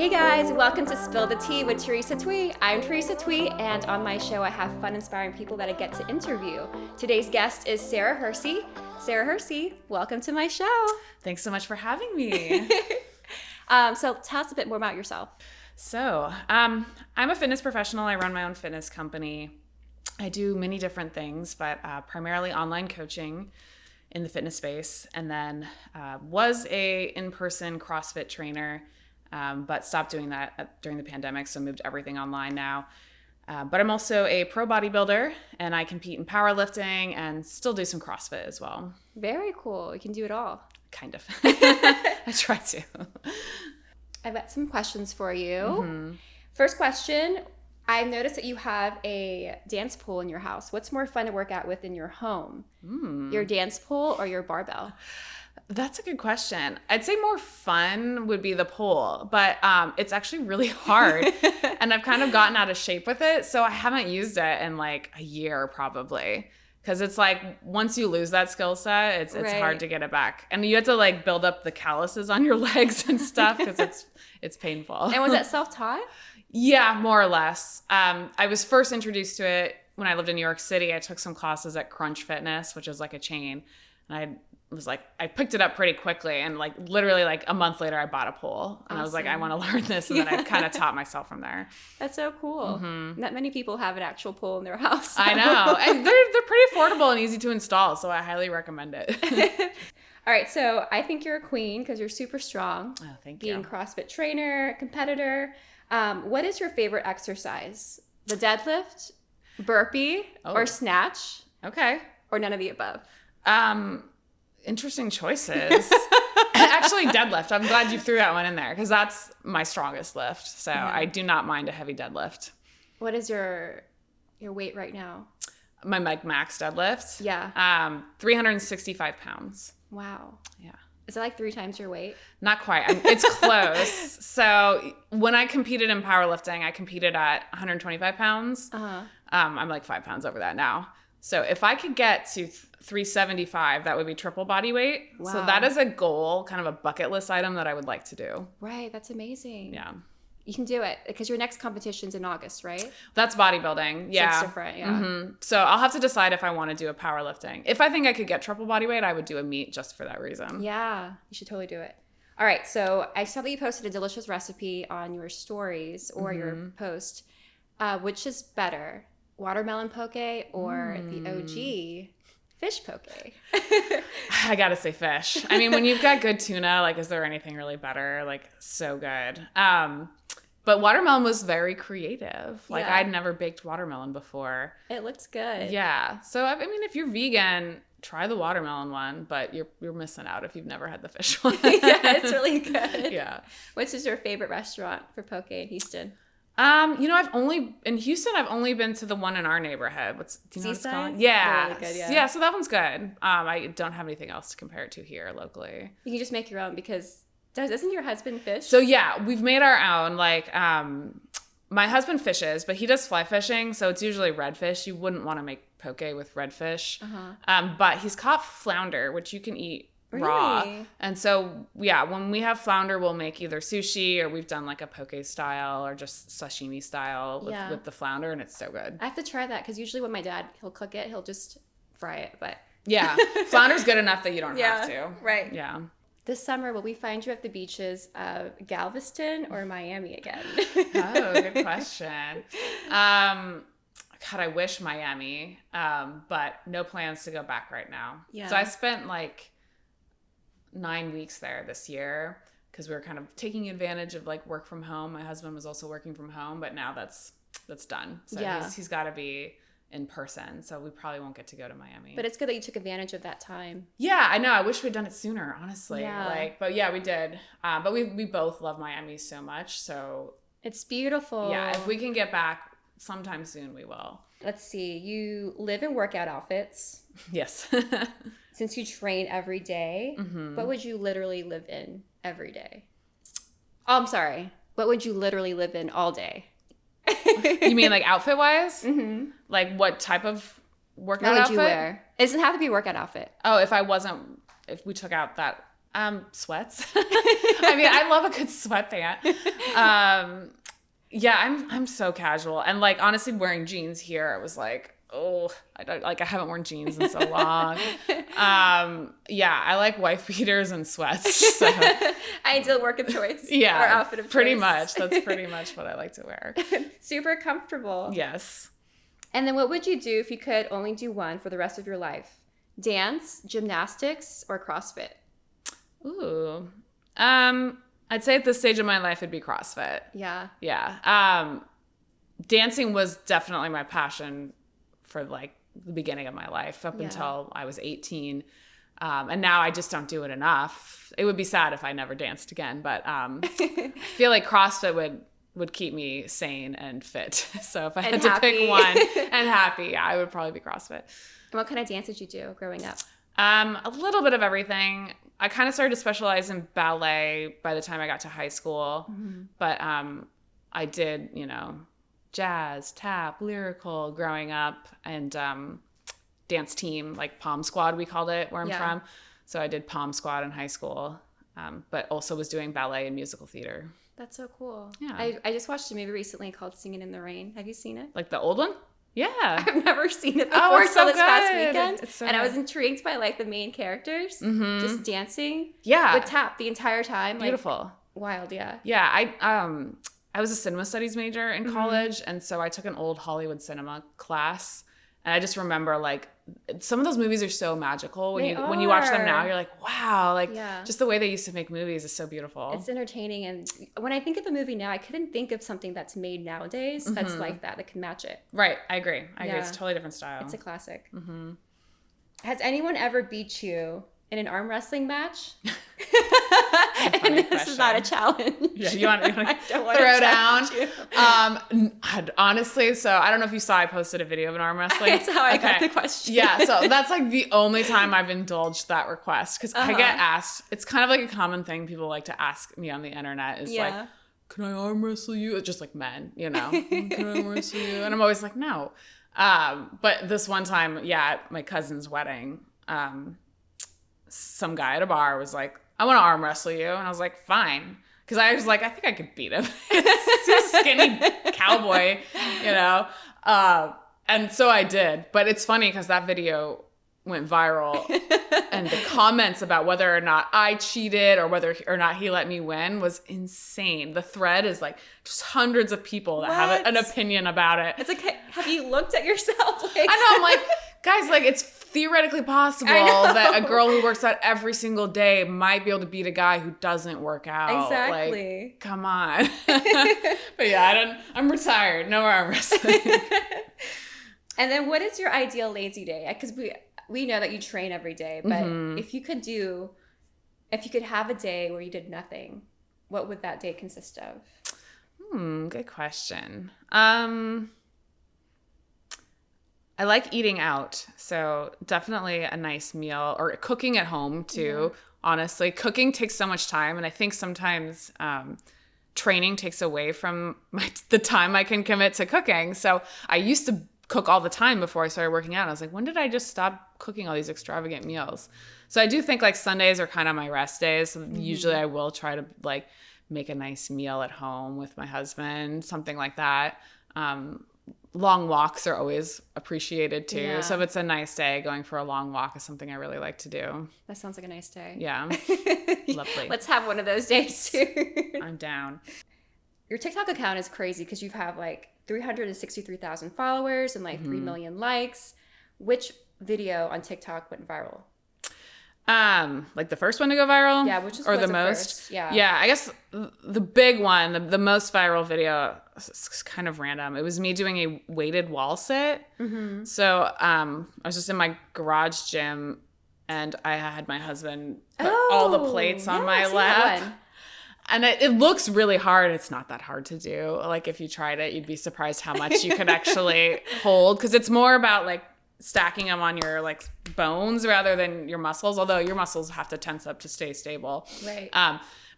Hey guys, welcome to Spill the Tea with Teresa Thuy. I'm Teresa Thuy, and on my show I have fun, inspiring people that I get to interview. Today's guest is Sarah Herse. Sarah Herse, welcome to my show. Thanks so much for having me. So tell us a bit more about yourself. So, I'm a fitness professional. I run my own fitness company. I do many different things, but primarily online coaching in the fitness space, and then was a in-person CrossFit trainer, but stopped doing that during the pandemic, so moved everything online now. But I'm also a pro bodybuilder, and I compete in powerlifting and still do some CrossFit as well. Very cool. You can do it all. Kind of. I try to. I've got some questions for you. Mm-hmm. First question, I've noticed that you have a dance pool in your house. What's more fun to work out with in your home? Your dance pool or your barbell? That's a good question. I'd say more fun would be the pole, but it's actually really hard. And I've kind of gotten out of shape with it, so I haven't used it in like a year probably. Because it's like, once you lose that skill set, it's Right. hard to get it back. And you have to like build up the calluses on your legs and stuff because it's painful. And was that self-taught? Yeah, more or less. I was first introduced to it when I lived in New York City. I took some classes at Crunch Fitness, which is like a chain. And I picked it up pretty quickly. And like literally like a month later, I bought a pole. And I was like, I want to learn this. And then I kind of taught myself from there. That's so cool. Not many people have an actual pool in their house. I know. And they're pretty affordable and easy to install. So I highly recommend it. All right, so I think you're a queen because you're super strong. Oh, thank you. Being CrossFit trainer, competitor. What is your favorite exercise? The deadlift, burpee, or snatch, Okay. or none of the above? Interesting choices. Actually, deadlift. I'm glad you threw that one in there because that's my strongest lift. So I do not mind a heavy deadlift. What is your weight right now? My max deadlift? Yeah. 365 pounds. Wow. Yeah. Is it like 3 times your weight? Not quite. It's close. So when I competed in powerlifting, I competed at 125 pounds. I'm like 5 pounds over that now. So if I could get to 375, that would be triple body weight. Wow. So that is a goal, kind of a bucket list item that I would like to do. Right. That's amazing. Yeah. You can do it because your next competition's in August, right? That's bodybuilding. Yeah. So it's different. Yeah. Mm-hmm. So I'll have to decide if I want to do a powerlifting. If I think I could get triple body weight, I would do a meet just for that reason. Yeah. You should totally do it. All right. So I saw that you posted a delicious recipe on your stories or your post. Which is better, watermelon poke or the OG fish poke? I gotta say fish. I mean, when you've got good tuna, like, is there anything really better? Like, so good. But watermelon was very creative. Like, Yeah. I'd never baked watermelon before. It looks good. Yeah. So, I mean, if you're vegan, try the watermelon one, but you're missing out if you've never had the fish one. Yeah, it's really good. Yeah. Which is your favorite restaurant for poke in Houston? In Houston, I've only been to the one in our neighborhood. Do you know what it's Seaside? called? Yeah. Really good, yeah. Yeah, so that one's good. I don't have anything else to compare it to here locally. You can just make your own because doesn't your husband fish? So yeah, we've made our own. Like, my husband fishes, but he does fly fishing, so it's usually redfish. You wouldn't want to make poke with redfish. But he's caught flounder, which you can eat raw. Really? And so, yeah, when we have flounder, we'll make either sushi or we've done like a poke style or just sashimi style with the flounder, and it's so good. I have to try that because usually when my dad, he'll cook it, he'll just fry it. But Yeah, flounder's good enough that you don't have to. Right. Yeah. This summer, will we find you at the beaches of Galveston or Miami again? Oh, good question. God, I wish Miami, but no plans to go back right now. Yeah. So I spent like 9 weeks there this year because we were kind of taking advantage of like work from home. My husband was also working from home, but now that's done. So he's got to be in person. So we probably won't get to go to Miami. But it's good that you took advantage of that time. Yeah, I know. I wish we'd done it sooner, honestly. Yeah. But yeah, we did. But we both love Miami so much. So It's beautiful. yeah, if we can get back sometime soon, we will. Let's see. You live in workout outfits. Yes. Since you train every day, what would you literally live in every day? Oh, I'm sorry. What would you literally live in all day? You mean like outfit wise? Like what type of workout What would outfit? you wear? It doesn't have to be a workout outfit. Oh, if we took out that Sweats. I mean, I love a good sweatpant. Yeah, I'm so casual. And like, honestly, wearing jeans here, I was like, oh, I haven't worn jeans in so long. Yeah, I like wife beaters and sweats. So. Ideal work of choice. Yeah, or outfit of choice. Pretty much. That's pretty much what I like to wear. Super comfortable. Yes. And then what would you do if you could only do one for the rest of your life? Dance, gymnastics, or CrossFit? Ooh. I'd say at this stage of my life it'd be CrossFit. Yeah. Yeah. Dancing was definitely my passion for like the beginning of my life up until I was 18. And now I just don't do it enough. It would be sad if I never danced again, but I feel like CrossFit would keep me sane and fit. So if I had to pick one and happy, I would probably be CrossFit. What kind of dance did you do growing up? A little bit of everything. I kind of started to specialize in ballet by the time I got to high school. Mm-hmm. But I did, jazz, tap, lyrical growing up, and dance team, like Pom Squad, we called it where I'm from. So I did Pom Squad in high school, but also was doing ballet and musical theater. That's so cool. Yeah. I just watched a movie recently called Singing in the Rain. Have you seen it? Like the old one? Yeah. I've never seen it before it's so this good. past weekend. So and I was intrigued by like the main characters just dancing with tap the entire time. Beautiful. Like, wild, yeah. Yeah, I was a cinema studies major in college, and so I took an old Hollywood cinema class. And I just remember like some of those movies are so magical when you watch them now, you're like, wow, like just the way they used to make movies is so beautiful. It's entertaining, and when I think of a movie now, I couldn't think of something that's made nowadays that's like that can match it. Right, I agree. It's a totally different style. It's a classic. Has anyone ever beat you in an arm wrestling match? And this question. Is not a challenge. Yeah, you want to throw down? Honestly, so I don't know if you saw, I posted a video of an arm wrestling. That's how I got the question. Yeah, so that's like the only time I've indulged that request, because I get asked. It's kind of like a common thing people like to ask me on the internet is like, can I arm wrestle you? It's just like men, Can I arm wrestle you? And I'm always like, no. But this one time, at my cousin's wedding, some guy at a bar was like, I want to arm wrestle you. And I was like, fine. Because I was like, I think I could beat him. He's a skinny cowboy, And so I did. But it's funny because that video went viral. And the comments about whether or not I cheated or whether or not he let me win was insane. The thread is like just hundreds of people that have an opinion about it. It's like, have you looked at yourself? I know. I'm like, guys, like it's theoretically possible that a girl who works out every single day might be able to beat a guy who doesn't work out. Exactly. Like, come on. But I'm retired. No more arm wrestling. And then what is your ideal lazy day? Because we know that you train every day, but if you could have a day where you did nothing, what would that day consist of? Good question. I like eating out, so definitely a nice meal, or cooking at home too. Honestly, cooking takes so much time, and I think sometimes training takes away from the time I can commit to cooking. So I used to cook all the time before I started working out. I was like, when did I just stop cooking all these extravagant meals? So I do think like Sundays are kind of my rest days. So usually I will try to like make a nice meal at home with my husband, something like that. Long walks are always appreciated too. Yeah. So if it's a nice day, going for a long walk is something I really like to do. That sounds like a nice day. Yeah. Lovely. Let's have one of those days soon. I'm down. Your TikTok account is crazy because you have like 363,000 followers and like 3 million likes. Which video on TikTok went viral? Like the first one to go viral? Yeah, which is or the most? First. Yeah, I guess the big one, the most viral video, is kind of random. It was me doing a weighted wall sit. So I was just in my garage gym, and I had my husband put all the plates on my lap. And it looks really hard. It's not that hard to do. Like if you tried it, you'd be surprised how much you could actually hold, because it's more about like stacking them on your like bones rather than your muscles, although your muscles have to tense up to stay stable. Right.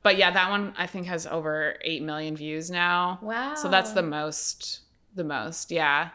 But yeah, that one I think has over 8 million views now. Wow. So that's the most. Yeah.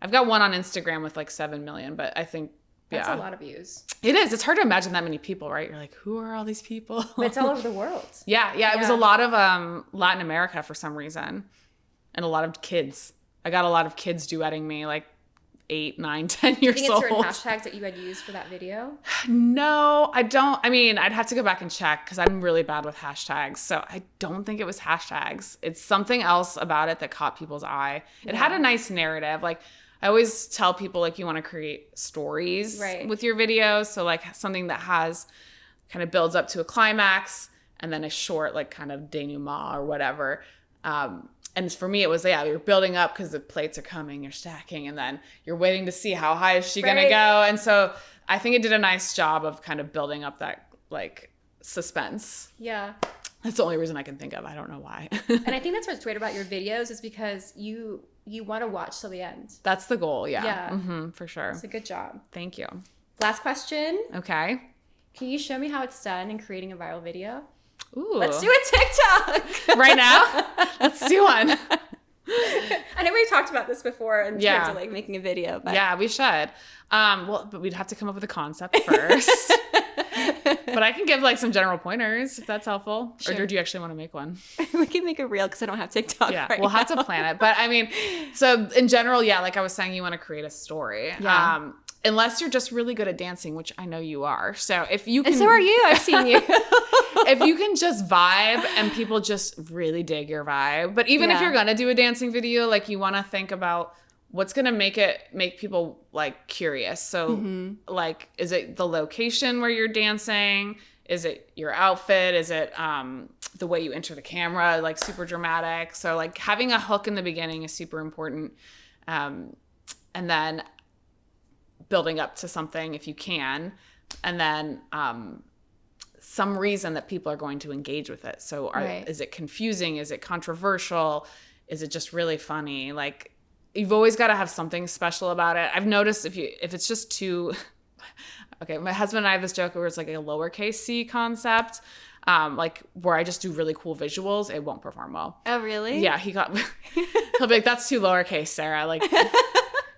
I've got one on Instagram with like 7 million, but I think That's a lot of views. It is. It's hard to imagine that many people, right? You're like, who are all these people? But it's all over the world. Yeah. It was a lot of Latin America for some reason. And a lot of kids. I got a lot of kids duetting me, like 8, 9, 10 years old. Do you think it's certain hashtags that you had used for that video? No, I don't. I mean, I'd have to go back and check because I'm really bad with hashtags. So I don't think it was hashtags. It's something else about it that caught people's eye. It had a nice narrative. Like, I always tell people, like, you want to create stories with your videos. So, like, something that has kind of builds up to a climax and then a short, like, kind of denouement or whatever. And for me, it was, you're building up because the plates are coming, you're stacking, and then you're waiting to see how high is she going to go. And so I think it did a nice job of kind of building up that, like, suspense. Yeah. That's the only reason I can think of. I don't know why. And I think that's what's great about your videos is because you want to watch till the end. That's the goal, yeah. Yeah. Mm-hmm, for sure. It's a good job. Thank you. Last question. Okay. Can you show me how it's done in creating a viral video? Ooh. Let's do a TikTok. Right now? Let's do one. I know we talked about this before in terms of like making a video. But. Yeah, we should. But we'd have to come up with a concept first. But I can give like some general pointers if that's helpful. Sure. Or do you actually want to make one? We can make a reel because I don't have TikTok. Yeah, we'll have to plan it. But I mean, so in general, like I was saying, you want to create a story. Yeah. Unless you're just really good at dancing, which I know you are. So if you can, and so are you. I've seen you. If you can just vibe and people just really dig your vibe. But even if you're gonna do a dancing video, like you want to think about what's gonna make people like curious. So like, is it the location where you're dancing? Is it your outfit? Is it the way you enter the camera? Like super dramatic. So like having a hook in the beginning is super important. And then building up to something if you can, and then some reason that people are going to engage with it. So is it confusing? Is it controversial? Is it just really funny? Like you've always got to have something special about it. I've noticed if it's just too okay, my husband and I have this joke where it's like a lowercase c concept, like where I just do really cool visuals, it won't perform well. Oh really? Yeah, he'll be like, that's too lowercase, Sarah. Like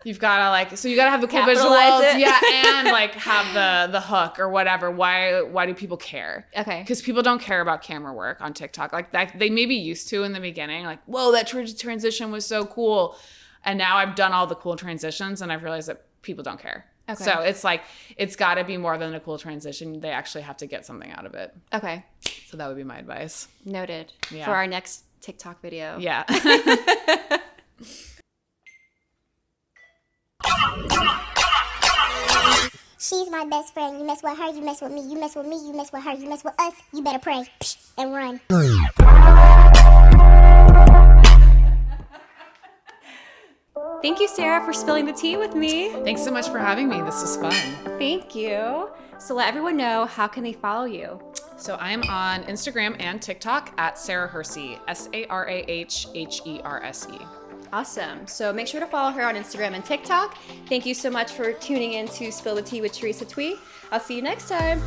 you've got to like, so you got to have the cool visuals. Yeah. And like have the hook or whatever. Why do people care? Okay. Because people don't care about camera work on TikTok. Like that, they may be used to in the beginning. Like, whoa, that transition was so cool. And now I've done all the cool transitions and I've realized that people don't care. Okay. So it's like, it's got to be more than a cool transition. They actually have to get something out of it. Okay. So that would be my advice. Noted. Yeah. For our next TikTok video. Yeah. She's my best friend. You mess with her, you mess with me. You mess with me, you mess with her. You mess with us, you better pray and run. Thank you, Sarah, for spilling the tea with me. Thanks so much for having me. This was fun. Thank you. So let everyone know, how can they follow you? So I'm on Instagram and TikTok at Sarah Herse, SarahHerse. Awesome. So make sure to follow her on Instagram and TikTok. Thank you so much for tuning in to Spill the Tea with Teresa Thuy. I'll see you next time.